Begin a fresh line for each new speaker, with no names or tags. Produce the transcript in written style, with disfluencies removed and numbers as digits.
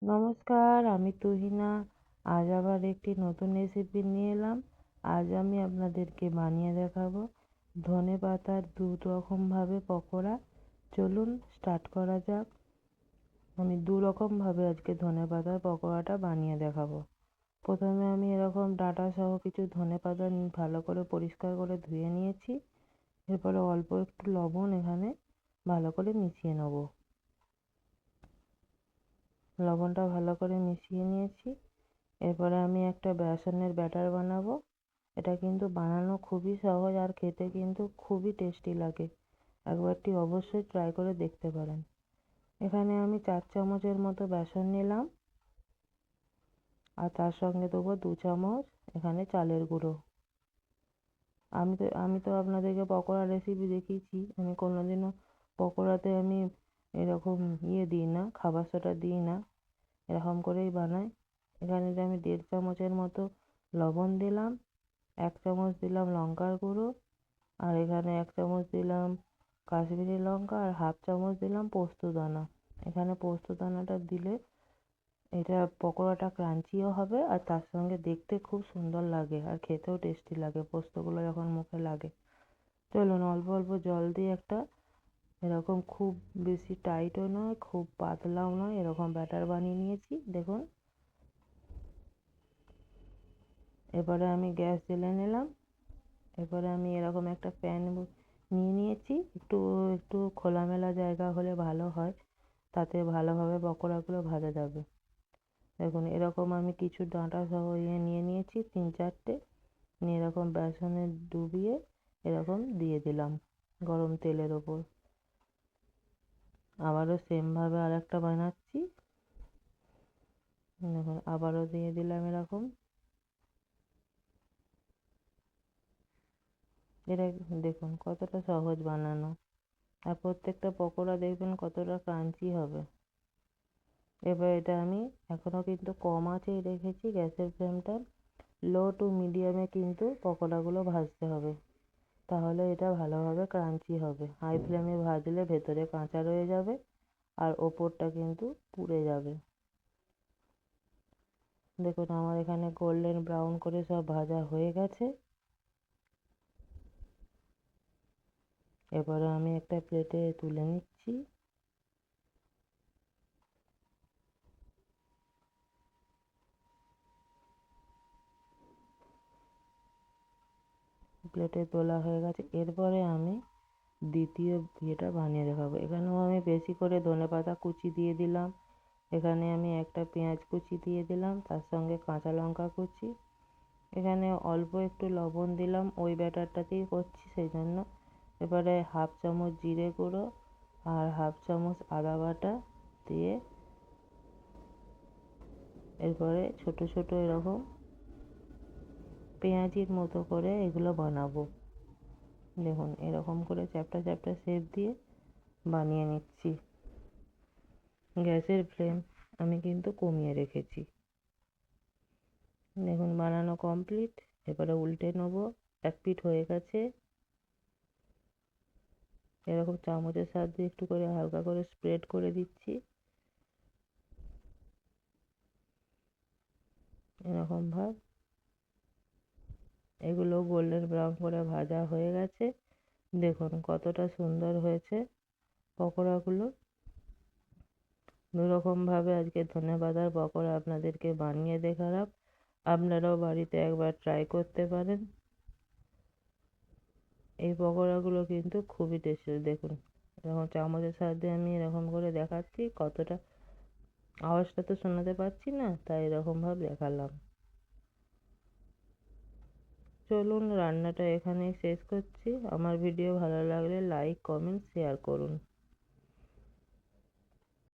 নমস্কার, আমি তুহিনা। আজ আবার একটি নতুন রেসিপি নিয়ে এলাম। আজ আমি আপনাদেরকে বানিয়ে দেখাবো ধনেপাতার দু রকমভাবে পকোড়া। চলুন স্টার্ট করা যাক। আমি দু রকমভাবে আজকে ধনেপাতার পকোড়াটা বানিয়ে দেখাবো। প্রথমে আমি এরকম ডাঁটা সহ কিছু ধনেপাতা ভালো করে পরিষ্কার করে ধুয়ে নিয়েছি। এরপরে অল্প একটু লবণ এখানে ভালো করে মিশিয়ে নেবো। লবণটা ভালো করে মিশিয়ে নিয়েছি। এরপরে আমি একটা বেসনের ব্যাটার বানাবো। এটা কিন্তু বানানো খুবই সহজ আর খেতে কিন্তু খুবই টেস্টি লাগে। একবারটি অবশ্যই ট্রাই করে দেখতে পারেন। এখানে আমি 4 চামচের মতো বেসন নিলাম আর তার সঙ্গে দেবো 2 চামচ এখানে চালের গুঁড়ো। আমি তো আপনাদেরকে পকোড়া রেসিপি দেখিয়েছি। আমি কোনোদিনও পকোড়াতে আমি এরকম দিই না, খাবার সোডা দিই না, এরকম করেই বানাই। এখানে আমি 1.5 চামচের মতো লবণ দিলাম, 1 চামচ দিলাম লঙ্কার গুঁড়ো, আর এখানে 1 চামচ দিলাম কাশ্মীরি লঙ্কা, আর 1/2 চামচ দিলাম পোস্ত দানা। এখানে পোস্ত দানাটা দিলে এটা পকোড়াটা ক্রাঞ্চিও হবে আর তার সঙ্গে দেখতে খুব সুন্দর লাগে আর খেতেও টেস্টি লাগে পোস্তগুলো যখন মুখে লাগে। চলুন অল্প অল্প জল দিয়ে একটা এরকম খুব বেশি টাইটও নয় খুব পাতলাও নয় এরকম ব্যাটার বানিয়ে নিয়েছি, দেখুন। এরপরে আমি গ্যাস জ্বেলে নিলাম। এরপরে আমি এরকম একটা প্যান নিয়ে নিয়েছি। একটু একটু খোলামেলা জায়গা হলে ভালো হয়, তাতে ভালোভাবে পকোড়াগুলো ভাজা যাবে। দেখুন এরকম আমি কিছু ডাঁটা সহ নিয়ে নিয়েছি 3-4টে, নিয়ে এরকম বেসনে ডুবিয়ে এরকম দিয়ে দিলাম গরম তেলের ওপর। আবারও সেমভাবে আরেকটা বানাচ্ছি। দেখুন আবারও দিয়ে দিলাম এরকম। এটা দেখুন কতটা সহজ বানানো, আর প্রত্যেকটা পকোড়া দেখবেন কতটা ক্রাঞ্চি হবে। এবার এটা আমি এখনও কিন্তু কম আঁচেই রেখেছি। গ্যাসের ফ্লেমটা লো টু মিডিয়ামে কিন্তু পকোড়াগুলো ভাজতে হবে, তাহলে এটা ভালোভাবে ক্রাঞ্চি হবে। হাই ফ্লেমে ভাজলে ভেতরে কাঁচা রয়ে যাবে আর ওপরটা কিন্তু পুড়ে যাবে। দেখুন আমার এখানে গোল্ডেন ব্রাউন করে সব ভাজা হয়ে গেছে। এবারে আমি একটা প্লেটে তুলে নিচ্ছি। প্লেটে তোলা হয়ে গেছে। এরপরে আমি দ্বিতীয় ইয়েটা বানিয়ে দেখাবো। এখানেও আমি বেশি করে ধনেপাতা কুচি দিয়ে দিলাম। এখানে আমি একটা পেঁয়াজ কুচি দিয়ে দিলাম, তার সঙ্গে কাঁচা লঙ্কা কুচি। এখানে অল্প একটু লবণ দিলাম, ওই ব্যাটারটাতেই করছি সেই জন্য। এবারে 1/2 চামচ জিরে গুঁড়ো আর 1/2 চামচ আদা বাটা দিয়ে এরপরে ছোট ছোট এরকম পেঁয়াজির মতো করে এগুলো বানাবো। দেখুন এরকম করে চ্যাপ্টা চ্যাপ্টা শেপ দিয়ে বানিয়ে নিচ্ছি। গ্যাসের ফ্লেম আমি কিন্তু কমিয়ে রেখেছি। দেখুন বানানো কমপ্লিট। এবারে উল্টে নেবো। এক পিঠ হয়ে গেছে। এরকম চামচের সাহায্যে একটু করে হালকা করে স্প্রেড করে দিচ্ছি। এরকম ভাব এগুলো গোল্ডেন ব্রাউন করে ভাজা হয়ে গেছে। দেখুন কতটা সুন্দর হয়েছে পকোড়াগুলো। দুরকমভাবে আজকে ধনেপাতার পকোড়া আপনাদেরকে বানিয়ে দেখালাম। আপনারাও বাড়িতে একবার ট্রাই করতে পারেন। এই পকোড়াগুলো কিন্তু খুবই টেস্টি। দেখুন এরকম চামচের সাহায্যে আমি এরকম করে দেখাচ্ছি, কতটা আওয়াজটা তো শোনাতে পাচ্ছি না, তাই এরকমভাবে দেখালাম। চলুন রান্নাটা এখানেই শেষ করছি। আমার ভিডিও ভালো লাগলে লাইক কমেন্ট শেয়ার করুন।